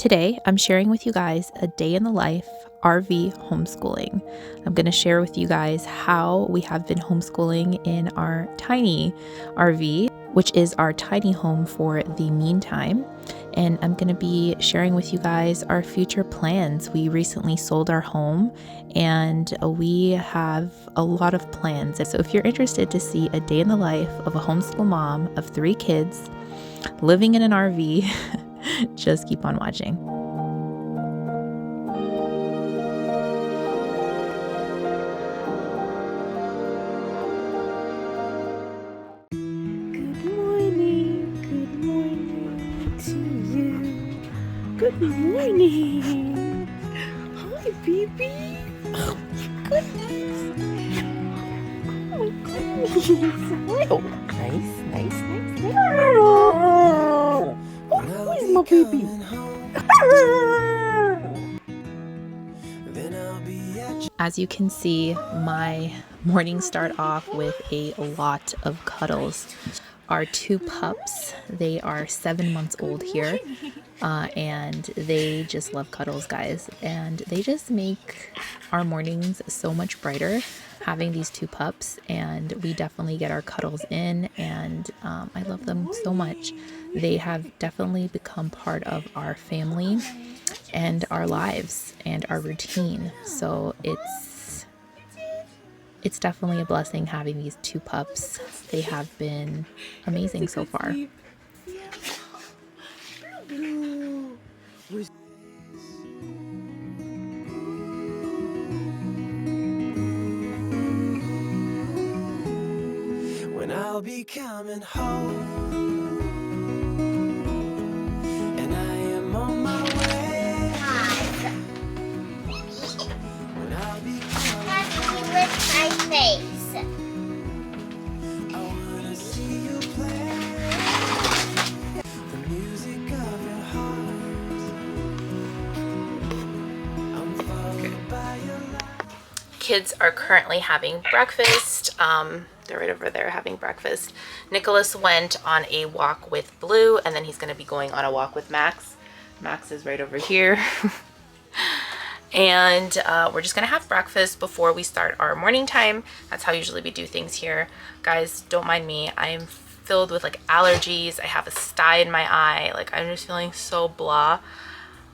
Today, I'm sharing with you guys a day in the life RV homeschooling. I'm going to share with you guys how we have been homeschooling in our tiny RV, which is our tiny home for the meantime. And I'm going to be sharing with you guys our future plans. We recently sold our home and we have a lot of plans. So if you're interested to see a day in the life of a homeschool mom of 3 kids living in an RV, just keep on watching. Good morning. Hi, baby. Oh, my goodness. Oh, my goodness. Oh, nice. Oh, where's my baby? As you can see, my mornings start off with a lot of cuddles. Our 2 pups, they are 7 months old here, and they just love cuddles, guys. And they just make our mornings so much brighter having these 2 pups, and we definitely get our cuddles in, and I love them so much. They have definitely become part of our family and our lives and our routine. So it's definitely a blessing having these 2 pups. They have been amazing so far. When I'll be coming home, and I am on my way. When I'll be coming with my face. I wanna see you play the music of your heart. I'm followed by your light. Kids are currently having breakfast. They're right over there having breakfast. Nicholas went on a walk with Blue, and then he's going to be going on a walk with Max. Max is right over here. And we're just going to have breakfast before we start our morning time. That's how usually we do things here. Guys, don't mind me. I'm filled with like allergies. I have a sty in my eye. Like, I'm just feeling so blah.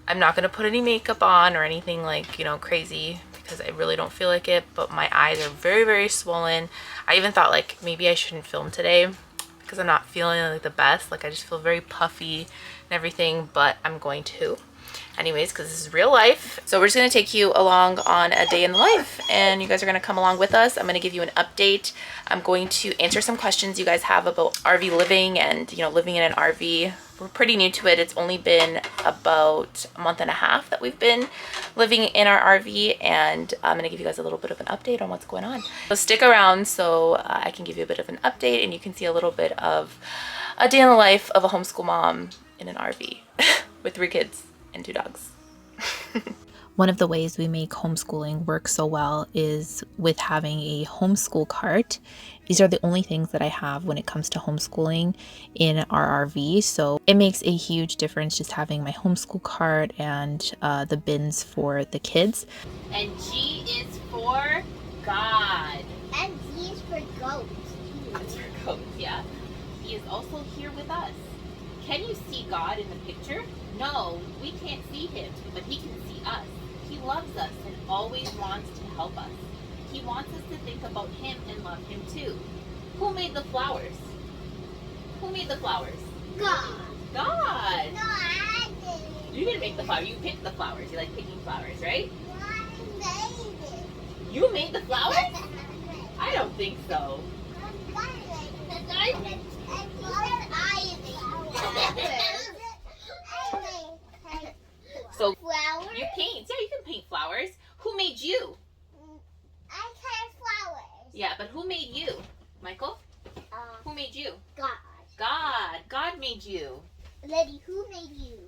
I'm not going to put any makeup on or anything like, you know, crazy, because I really don't feel like it, but my eyes are very, very swollen. I even thought like maybe I shouldn't film today because I'm not feeling like the best. Like, I just feel very puffy and everything, but I'm going to anyways, because this is real life. So we're just going to take you along on a day in the life, and you guys are going to come along with us. I'm going to give you an update. I'm going to answer some questions you guys have about RV living and, you know, living in an RV. We're pretty new to it. It's only been about a month and a half that we've been living in our RV, and I'm going to give you guys a little bit of an update on what's going on. So stick around so I can give you a bit of an update, and you can see a little bit of a day in the life of a homeschool mom in an RV with 3 kids and 2 dogs. One of the ways we make homeschooling work so well is with having a homeschool cart. These are the only things that I have when it comes to homeschooling in our RV. So it makes a huge difference just having my homeschool cart and the bins for the kids. And G is for God. And G is for goat. That's for goat, yeah. He is also here with us. Can you see God in the picture? No, we can't see him, but he can see us. He loves us and always wants to help us. He wants us to think about him and love him too. Who made the flowers? Who made the flowers? God. God. No, I didn't. You didn't make the flowers. You picked the flowers. You like picking flowers, right? I made it. You made the flowers? I don't think so. So Flowers? you paint. Yeah, you can paint flowers. Who made you? I paint flowers. Yeah, but who made you? Michael? Who made you? God. God. God made you. Lady, who made you?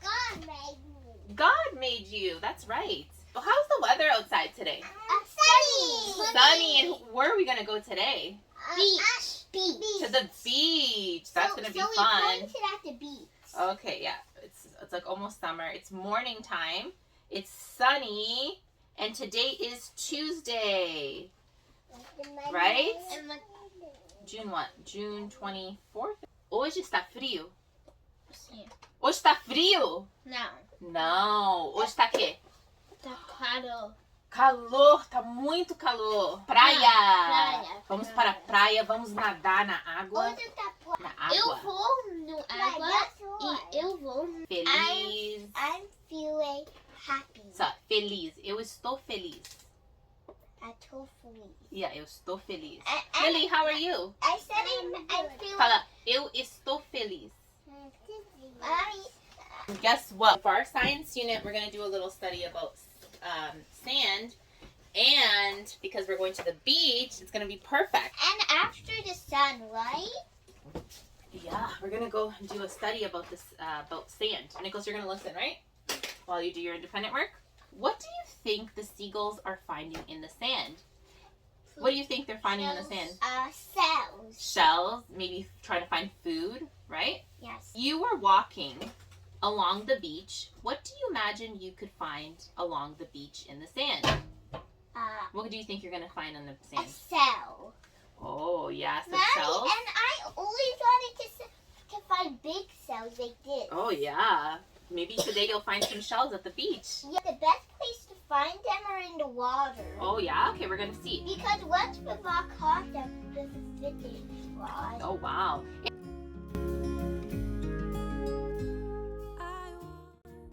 God made me. God made you. That's right. Well, how's the weather outside today? Sunny. Sunny. And where are we going to go today? Beach. To the beach. That's going to be fun. So we pointed at the beach. Okay, yeah. It's like almost summer. It's morning time. It's sunny, and today is Tuesday, right? June what? June 24th. Hoje está frio. Sim. Hoje está frio. Não. Não. Hoje está quê? Tá calor. Calor, tá muito calor. Praia. Praia. Vamos para a praia, vamos nadar na água. Hoje tá Na água. Eu vou no água e eu vou. Feliz. I'm feeling happy. Só, feliz. Eu estou feliz. I tô feliz. Yeah, eu estou feliz. I- Lily, how are you? I said I'm feeling. Fala, eu estou feliz. I, Guess what? For our science unit, we're going to do a little study about sand. And because we're going to the beach, it's going to be perfect. and after the sun, right? Yeah, we're going to go and do a study about this, about sand. Nicholas, you're going to listen, right? While you do your independent work. What do you think the seagulls are finding in the sand? What do you think they're finding in the sand? Cells. Shells, maybe trying to find food, right? Yes. You were walking along the beach. What do you imagine you could find along the beach in the sand? What do you think you're going to find on the A sand? cell. Oh, yeah, some Mommy, shells. and I only wanted to find big cells like this. Oh, yeah. Maybe today you'll find some shells at the beach. Yeah, the best place to find them are in the water. Oh, yeah? Okay, we're going to see. Because once the rock caught them, the fishing rod. Oh, wow.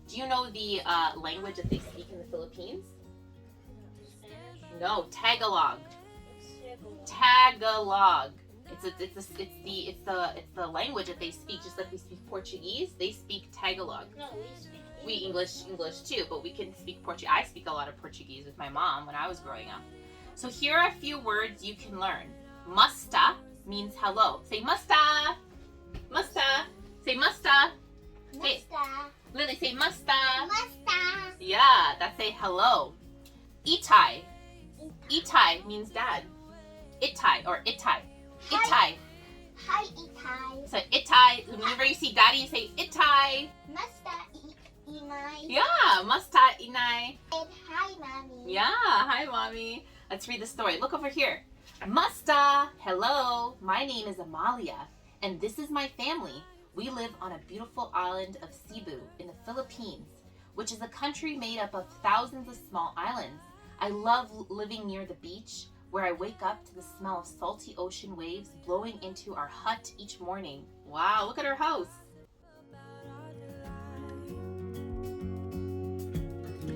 Do you know the language that they speak in the Philippines? No, Tagalog. Tagalog. It's the language that they speak. Just like we speak Portuguese, they speak Tagalog. No, we speak We English too, but we can speak Portuguese. I speak a lot of Portuguese with my mom when I was growing up. So here are a few words you can learn. Musta means hello. Say musta. Musta. Say musta. Hey, Musta. Lily, say musta. Musta. Yeah, that's say hello. Itai. Itai means dad. Itai or itai. Itai. Hi, Itai. So itai. Whenever you see daddy, you say itai. Musta, Inai. Yeah, musta inai. And hi, Mommy. Yeah, hi mommy. Let's read the story. Look over here. Musta, hello. My name is Amalia, and this is my family. We live on a beautiful island of Cebu in the Philippines, which is a country made up of thousands of small islands. I love living near the beach, where I wake up to the smell of salty ocean waves blowing into our hut each morning. Wow, look at our house.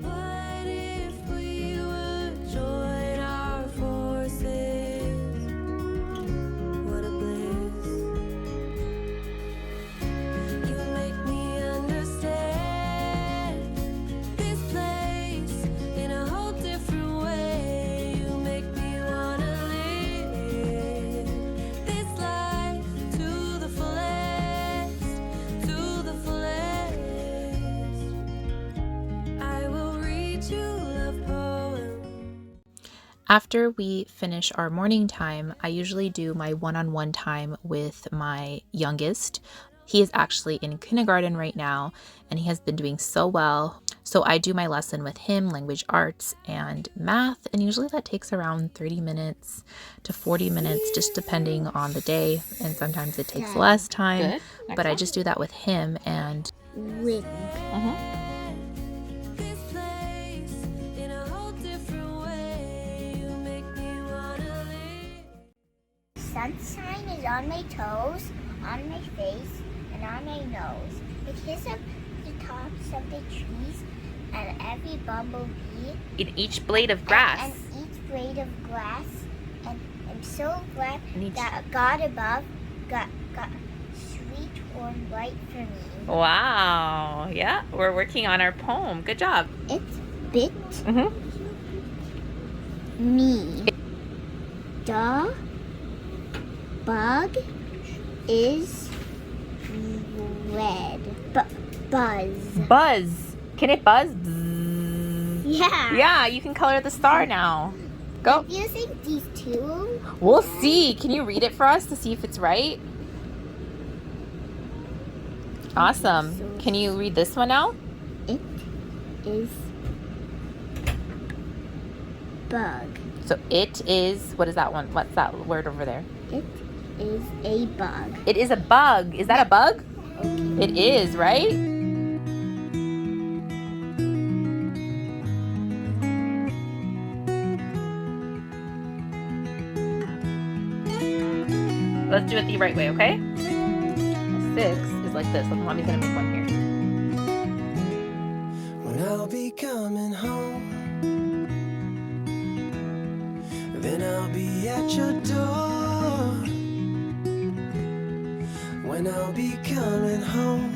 What if we would join our forces? What a bliss. You make me understand this place in a whole different way. You make me wanna live this life to the fullest, to the fullest. I will read you love poems. After we finish our morning time, I usually do my one-on-one time with my youngest. He is actually in kindergarten right now, and he has been doing so well. So I do my lesson with him, language arts and math, and usually that takes around 30 minutes to 40 minutes, just depending on the day, and sometimes it takes less time. But I just do that with him, and Wind. This place in a whole different way. You make me wanna live. Sunshine is on my toes, on my face, and on my nose. It hits up the tops of the trees and every bumblebee in each blade of and grass. each blade of grass. And I'm so glad And each- that God above got sweet warm light for me. Wow, yeah, we're working on our poem. Good job. It's bit Mm-hmm. me. The bug is red. Buzz. Buzz. Can it buzz? Yeah. Yeah, you can color the star now. Go. I'm using these two. We'll see. Can you read it for us to see if it's right? Awesome. Can you read this one out? It is bug. So it is, what is that one? What's that word over there? It is a bug. It is a bug. Is that a bug? Okay. It is, right? Let's do it the right way, okay? 6 is like this. Mommy's gonna make one here. When I'll be coming home, then I'll be at your door. When I'll be coming home,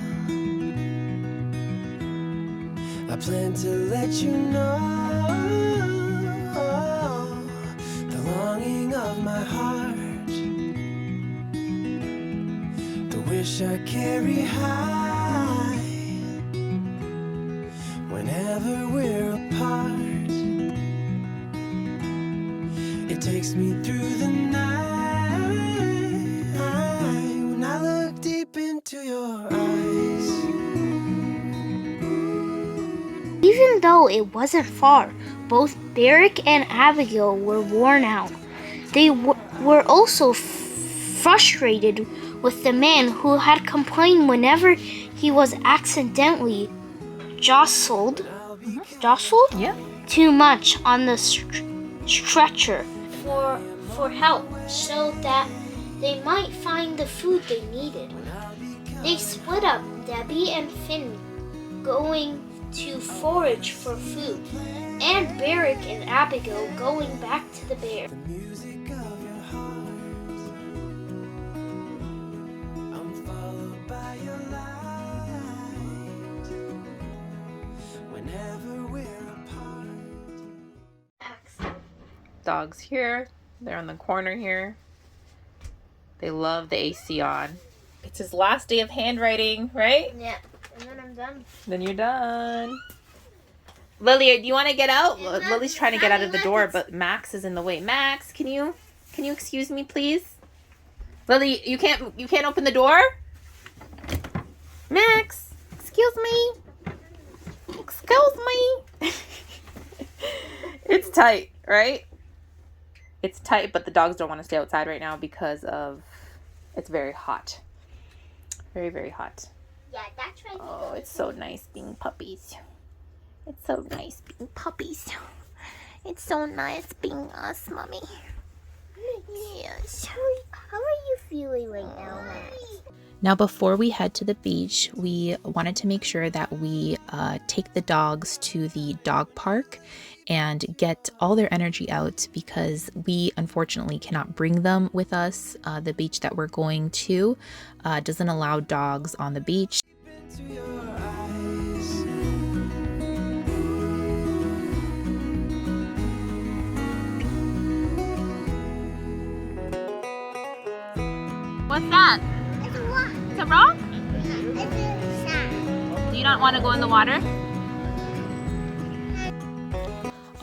I plan to let you know the longing of my heart, the wish I carry high. Whenever we're apart, it takes me through the night when I look deep into your eyes. Even though it wasn't far, both Barrick and Abigail were worn out. They were also frustrated with the man who had complained whenever he was accidentally jostled Yeah. too much on the stretcher for help so that they might find the food they needed. They split up, Debbie and Finn going to forage for food, and Barrick and Abigail going back to the bear. The music of your heart, I'm followed by your light. Whenever we're apart. Dogs here. They're on the corner here. They love the AC on. It's his last day of handwriting, right? Yeah, and then I'm done. Then you're done. Lily, do you want to get out? Lily's trying to get out of the door, but Max is in the way. Max, can you excuse me, please? Lily, you can't open the door? Max, excuse me. Excuse me. It's tight, right? It's tight, but the dogs don't want to stay outside right now because it's very hot. Very, very hot. Yeah, that's right. Oh, it's so nice being puppies. It's so nice being puppies. It's so nice being us, Mommy. Yes. How are you feeling right now, Max? Now, before we head to the beach, we wanted to make sure that we take the dogs to the dog park and get all their energy out, because we unfortunately cannot bring them with us. The beach that we're going to doesn't allow dogs on the beach. Into your eyes. What's that? It's a rock. It's a rock? It's a sand. Do you not want to go in the water?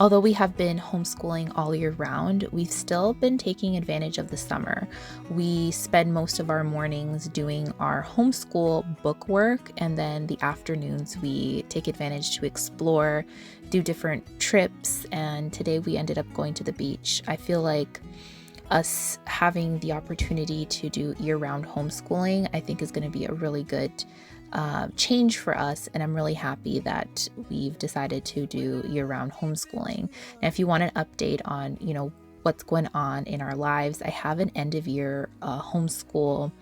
Although we have been homeschooling all year round, we've still been taking advantage of the summer. We spend most of our mornings doing our homeschool book work, and then the afternoons we take advantage to explore, do different trips, and today we ended up going to the beach. I feel like us having the opportunity to do year-round homeschooling, I think is going to be a really good change for us, and I'm really happy that we've decided to do year-round homeschooling. Now, if you want an update on, what's going on in our lives, I have an end-of-year homeschool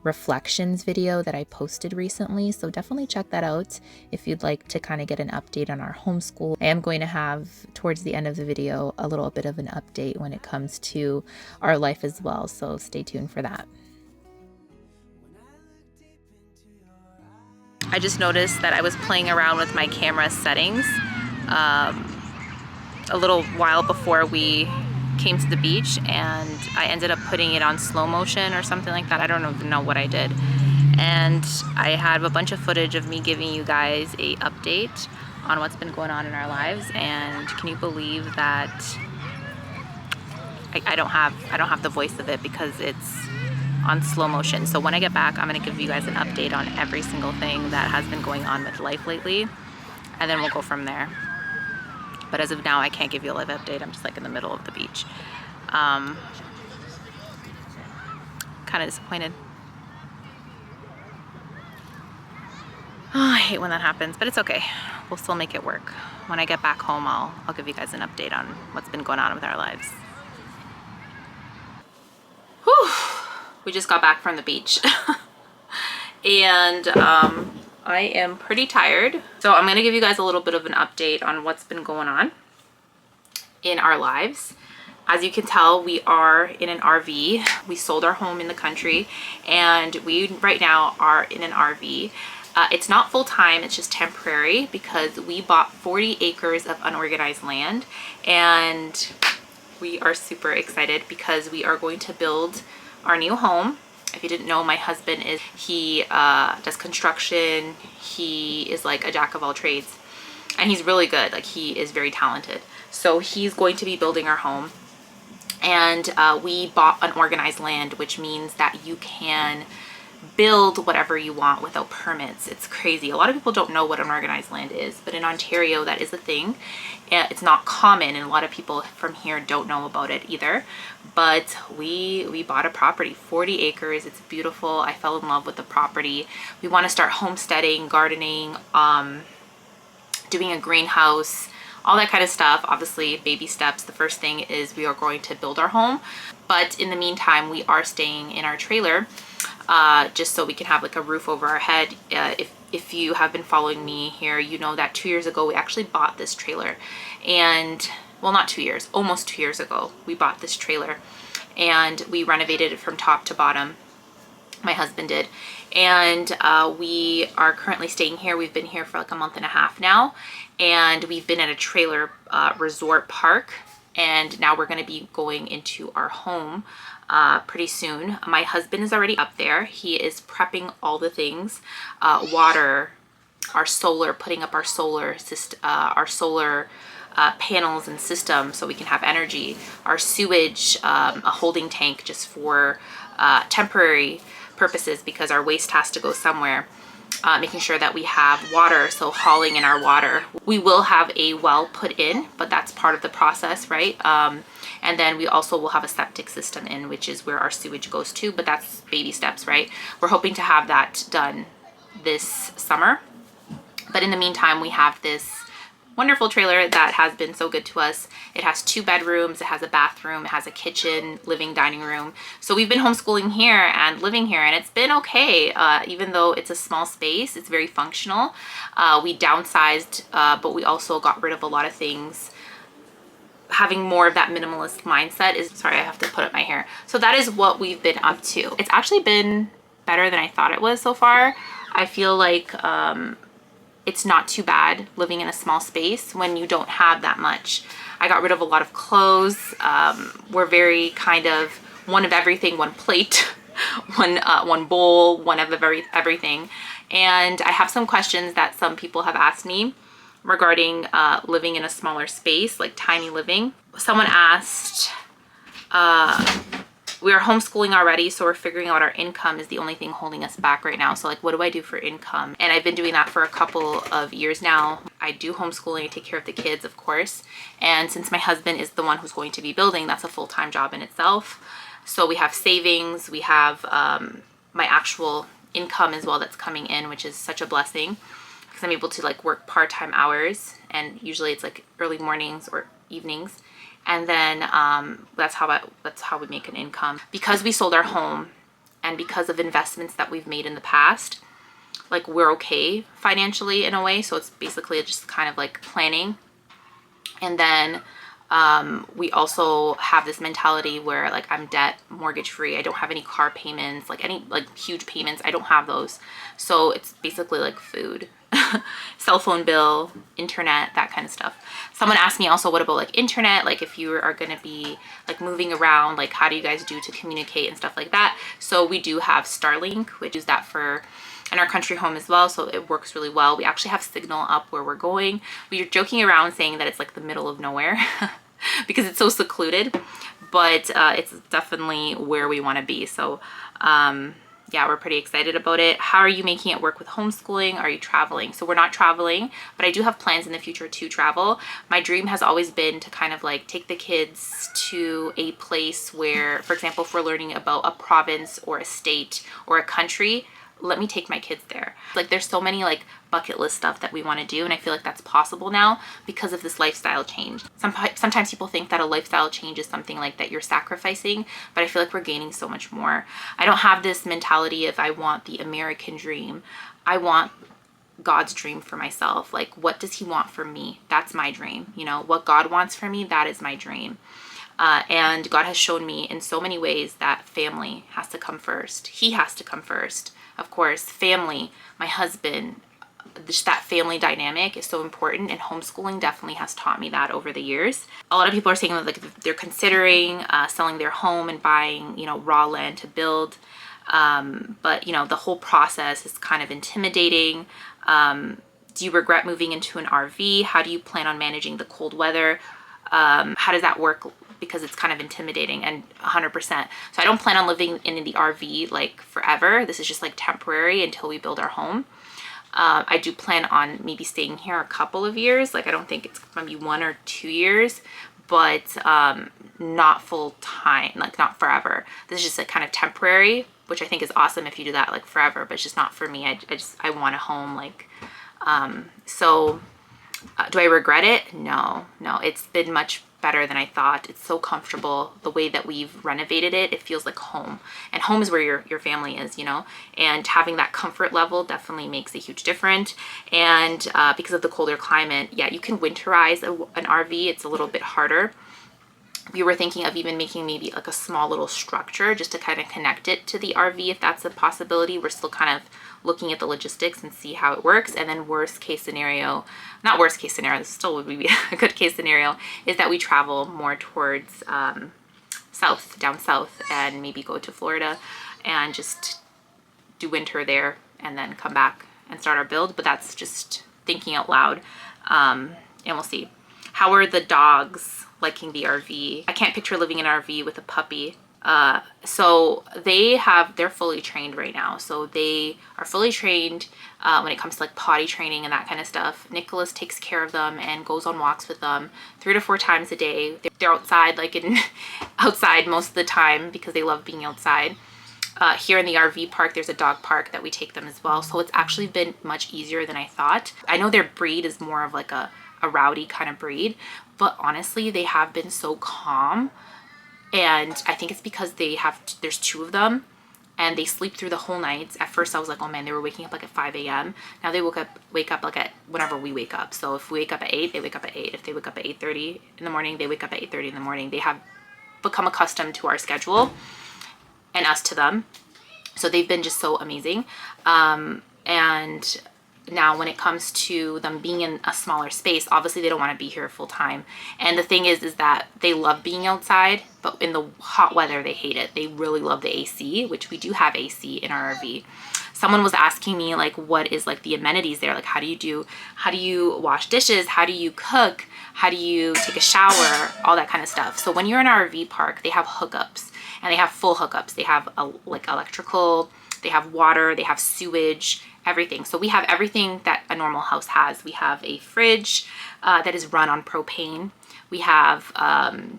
reflections video that I posted recently, so definitely check that out if you'd like to kind of get an update on our homeschool. I am going to have, towards the end of the video, a little bit of an update when it comes to our life as well, so stay tuned for that. I just noticed that I was playing around with my camera settings a little while before we came to the beach, and I ended up putting it on slow motion or something like that. I don't even know what I did. And I have a bunch of footage of me giving you guys a update on what's been going on in our lives, and can you believe that I don't have the voice of it because it's on slow motion. So when I get back, I'm gonna give you guys an update on every single thing that has been going on with life lately, and then we'll go from there. But as of now, I can't give you a live update. I'm just like in the middle of the beach. Kind of disappointed. Oh, I hate when that happens, but it's okay. We'll still make it work. When I get back home, I'll give you guys an update on what's been going on with our lives. Whew. We just got back from the beach. And I am pretty tired. So I'm gonna give you guys a little bit of an update on what's been going on in our lives. As you can tell, we are in an RV. We sold our home in the country, and we right now are in an RV. It's not full-time, it's just temporary, because we bought 40 acres of unorganized land, and we are super excited because we are going to build our new home. If you didn't know, my husband he does construction. He is like a jack of all trades, and he's really good. Like, he is very talented. So he's going to be building our home, and we bought unorganized land, which means that you can build whatever you want without permits. It's crazy. A lot of people don't know what unorganized land is, but in Ontario that is a thing. It's not common, and a lot of people from here don't know about it either. But we bought a property, 40 acres. It's beautiful. I fell in love with the property. We want to start homesteading, gardening, doing a greenhouse, all that kind of stuff. Obviously, baby steps. The first thing is we are going to build our home, but in the meantime we are staying in our trailer, just so we can have like a roof over our head. If you have been following me here, you know that 2 years ago we actually bought this trailer, and well, not 2 years, almost 2 years ago we bought this trailer, and we renovated it from top to bottom. My husband did, and we are currently staying here. We've been here for like a month and a half now, and we've been at a trailer resort park, and now we're going to be going into our home pretty soon. My husband is already up there. He is prepping all the things, water, our solar, putting up our solar system, our solar panels and system so we can have energy, our sewage, a holding tank just for temporary purposes because our waste has to go somewhere, making sure that we have water, so hauling in our water. We will have a well put in, but that's part of the process, right? And then we also will have a septic system in, which is where our sewage goes to, but that's baby steps, right? We're hoping to have that done this summer. But in the meantime, we have this wonderful trailer that has been so good to us. It has 2 bedrooms, it has a bathroom, it has a kitchen, living, dining room. So we've been homeschooling here and living here, and it's been okay. Even though it's a small space, it's very functional. We downsized, but we also got rid of a lot of things. Having more of that minimalist mindset is, sorry, I have to put up my hair. So that is what we've been up to. It's actually been better than I thought it was so far. I feel like it's not too bad living in a small space when you don't have that much. I got rid of a lot of clothes. We're very kind of one of everything, one plate, one bowl, one of everything. And I have some questions that some people have asked me regarding living in a smaller space, like tiny living. Someone asked, we are homeschooling already, so we're figuring out our income is the only thing holding us back right now. So like, what do I do for income? And I've been doing that for a couple of years now. I do homeschooling, I take care of the kids, of course. And since my husband is the one who's going to be building, that's a full-time job in itself. So we have savings, we have my actual income as well that's coming in, which is such a blessing because I'm able to like work part-time hours, and usually it's like early mornings or evenings. And then that's how we make an income. Because we sold our home and because of investments that we've made in the past, like we're okay financially in a way. So it's basically just kind of like planning. And then we also have this mentality where like I'm debt mortgage free. I don't have any car payments, like any like huge payments. I don't have those. So it's basically like food, cell phone bill, internet, that kind of stuff. Someone asked me also, what about like internet? Like if you are going to be like moving around, like how do you guys do to communicate and stuff like that? So we do have Starlink, which is that for in our country home as well. So it works really well. We actually have signal up where we're going. We are joking around saying that it's like the middle of nowhere. because it's so secluded, but it's definitely where we want to be. So yeah, we're pretty excited about it. How are you making it work with homeschooling? Are you traveling? So we're not traveling, but I do have plans in the future to travel. My dream has always been to kind of like take the kids to a place where, for example, if we're learning about a province or a state or a country, let me take my kids there. Like there's so many like bucket list stuff that we want to do, and I feel like that's possible now because of this lifestyle change. Sometimes people think that a lifestyle change is something like that you're sacrificing, but I feel like we're gaining so much more. I don't have this mentality of I want the American dream. I want God's dream for myself. Like, what does he want for me? That's my dream. You know, what God wants for me, that is my dream. And God has shown me in so many ways that family has to come first. He has to come first. Of course, family, my husband, just that family dynamic is so important, and homeschooling definitely has taught me that over the years. A lot of people are saying that like they're considering selling their home and buying, you know, raw land to build. But you know, the whole process is kind of intimidating. Do you regret moving into an RV? How do you plan on managing the cold weather? How does that work? Because it's kind of intimidating, and 100%. So I don't plan on living in the RV like forever. This is just like temporary until we build our home. I do plan on maybe staying here a couple of years. Like I don't think it's gonna be 1 or 2 years, but not full time, like not forever. This is just like kind of temporary, which I think is awesome if you do that like forever, but it's just not for me. I want a home like, do I regret it? No, it's been much better than I thought. It's so comfortable. The way that we've renovated it, it feels like home. And home is where your family is, you know, and having that comfort level definitely makes a huge difference. And because of the colder climate, yeah, you can winterize an RV. It's a little bit harder. We were thinking of even making maybe like a small little structure just to kind of connect it to the RV, if that's a possibility. We're still kind of looking at the logistics and see how it works. And then worst case scenario, not worst case scenario, this still would be a good case scenario, is that we travel more towards down south, and maybe go to Florida and just do winter there and then come back and start our build. But that's just thinking out loud, and we'll see. How are the dogs liking the RV? I can't picture living in an RV with a puppy. So they're fully trained right now. So they are fully trained when it comes to like potty training and that kind of stuff. Nicholas takes care of them and goes on walks with them 3 to 4 times a day. They're outside, outside most of the time because they love being outside. Here in the RV park, there's a dog park that we take them as well. So it's actually been much easier than I thought. I know their breed is more of like a rowdy kind of breed, but honestly, they have been so calm. And I think it's because there's 2 of them, and they sleep through the whole nights. At first I was like, oh man, they were waking up like at 5 a.m. Now they wake up like at whenever we wake up. So if we wake up at 8, they wake up at 8. If they wake up at 8:30 in the morning, they wake up at 8:30 in the morning. They have become accustomed to our schedule and us to them. So they've been just so amazing. And now when it comes to them being in a smaller space, obviously they don't want to be here full time. And the thing is that they love being outside, but in the hot weather, they hate it. They really love the AC, which we do have AC in our RV. Someone was asking me like, what is like the amenities there? Like, how do you wash dishes? How do you cook? How do you take a shower? All that kind of stuff. So when you're in our RV park, they have hookups, and they have full hookups. They have like electrical, they have water, they have sewage, everything. So we have everything that a normal house has. We have a fridge that is run on propane. We have, I'm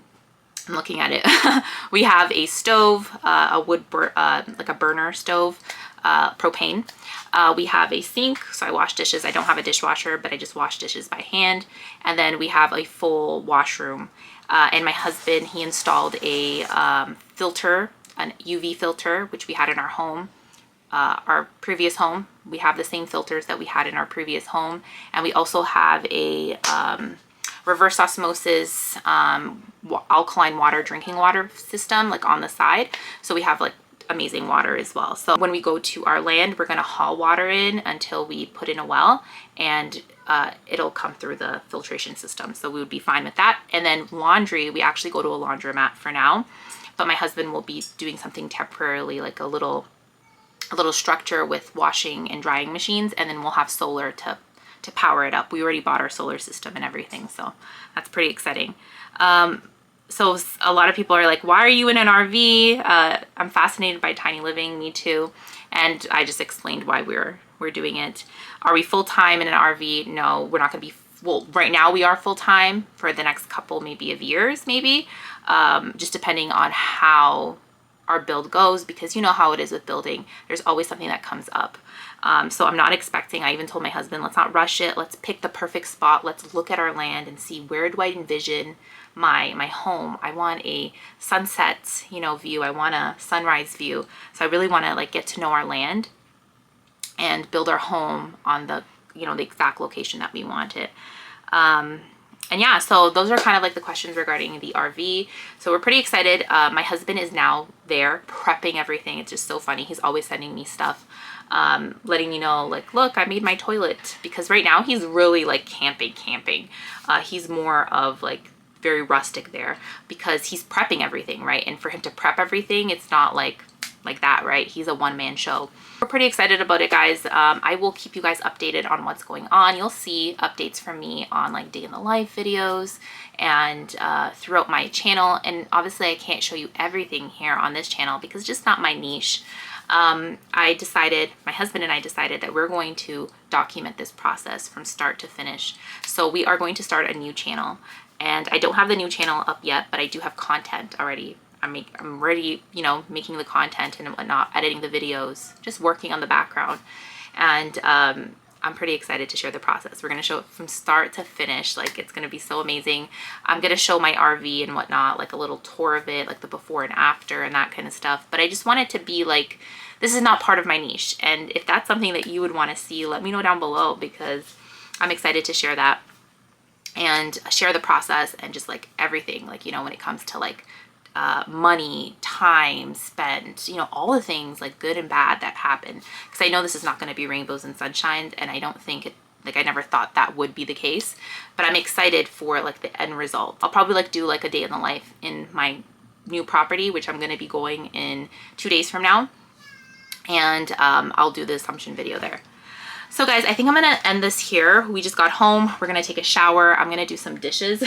looking at it. We have a stove, like a burner stove, propane. We have a sink, so I wash dishes. I don't have a dishwasher, but I just wash dishes by hand. And then we have a full washroom. And my husband, he installed a filter, an UV filter, which we had in our home. Our previous home, we have the same filters that we had in our previous home. And we also have a reverse osmosis alkaline water drinking water system like on the side. So we have like amazing water as well. So when we go to our land, we're going to haul water in until we put in a well, and it'll come through the filtration system. So we would be fine with that. And then laundry, we actually go to a laundromat for now, but my husband will be doing something temporarily, like a little structure with washing and drying machines, and then we'll have solar to to power it up. We already bought our solar system and everything, so that's pretty exciting. So a lot of people are like, why are you in an RV? I'm fascinated by tiny living, me too. And I just explained why we're doing it. Are we full-time in an RV? No, we're not gonna be, well, right now we are full-time for the next couple maybe of years, maybe, just depending on how our build goes, because you know how it is with building. There's always something that comes up. So I'm not expecting, I even told my husband, let's not rush it. Let's pick the perfect spot. Let's look at our land and see, where do I envision my home? I want a sunset, you know, view. I want a sunrise view. So I really want to like get to know our land and build our home on the, you know, the exact location that we want it. And yeah, so those are kind of like the questions regarding the RV. So we're pretty excited. My husband is now there prepping everything. It's just so funny. He's always sending me stuff, letting me know like, look, I made my toilet, because right now he's really like camping. He's more of like very rustic there because he's prepping everything, right? And for him to prep everything, it's not like that, right? He's a one-man show. We're pretty excited about it, guys. I will keep you guys updated on what's going on. You'll see updates from me on like day in the life videos and throughout my channel. And obviously I can't show you everything here on this channel because it's just not my niche. My husband and I decided that we're going to document this process from start to finish. So we are going to start a new channel, and I don't have the new channel up yet, but I do have content already. I'm ready, you know, making the content and whatnot, editing the videos, just working on the background. And I'm pretty excited to share the process. We're going to show it from start to finish. Like, it's going to be so amazing. I'm going to show my RV and whatnot, like a little tour of it, like the before and after and that kind of stuff. But I just want it to be like, this is not part of my niche. And if that's something that you would want to see, let me know down below, because I'm excited to share that and share the process and just like everything, like, you know, when it comes to like money, time spent, you know, all the things like good and bad that happen. Because I know this is not going to be rainbows and sunshine, and I don't think it, like, I never thought that would be the case, but I'm excited for like the end result. I'll probably like do like a day in the life in my new property, which I'm going to be going in 2 days from now, and I'll do the assumption video there. So guys, I think I'm going to end this here. We just got home. We're going to take a shower. I'm going to do some dishes.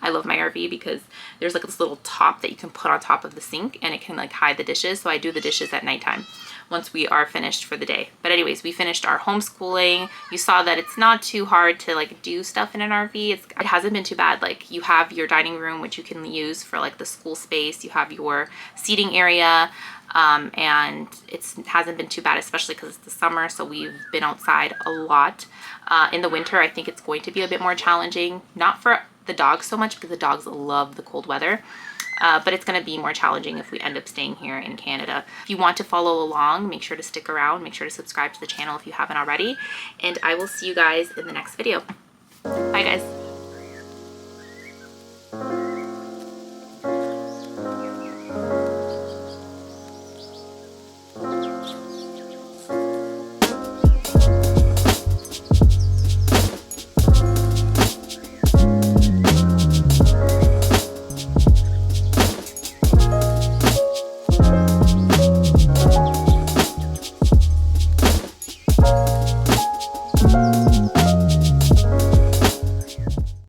I love my RV because there's like this little top that you can put on top of the sink, and it can like hide the dishes. So I do the dishes at nighttime once we are finished for the day. But anyways, we finished our homeschooling. You saw that it's not too hard to like do stuff in an RV. It hasn't been too bad. Like, you have your dining room, which you can use for like the school space. You have your seating area. And it hasn't been too bad, especially because it's the summer, so we've been outside a lot. In the winter, I think it's going to be a bit more challenging, not for the dogs so much, because the dogs love the cold weather, but it's going to be more challenging if we end up staying here in Canada. If you want to follow along, make sure to stick around, make sure to subscribe to the channel if you haven't already, and I will see you guys in the next video. Bye guys.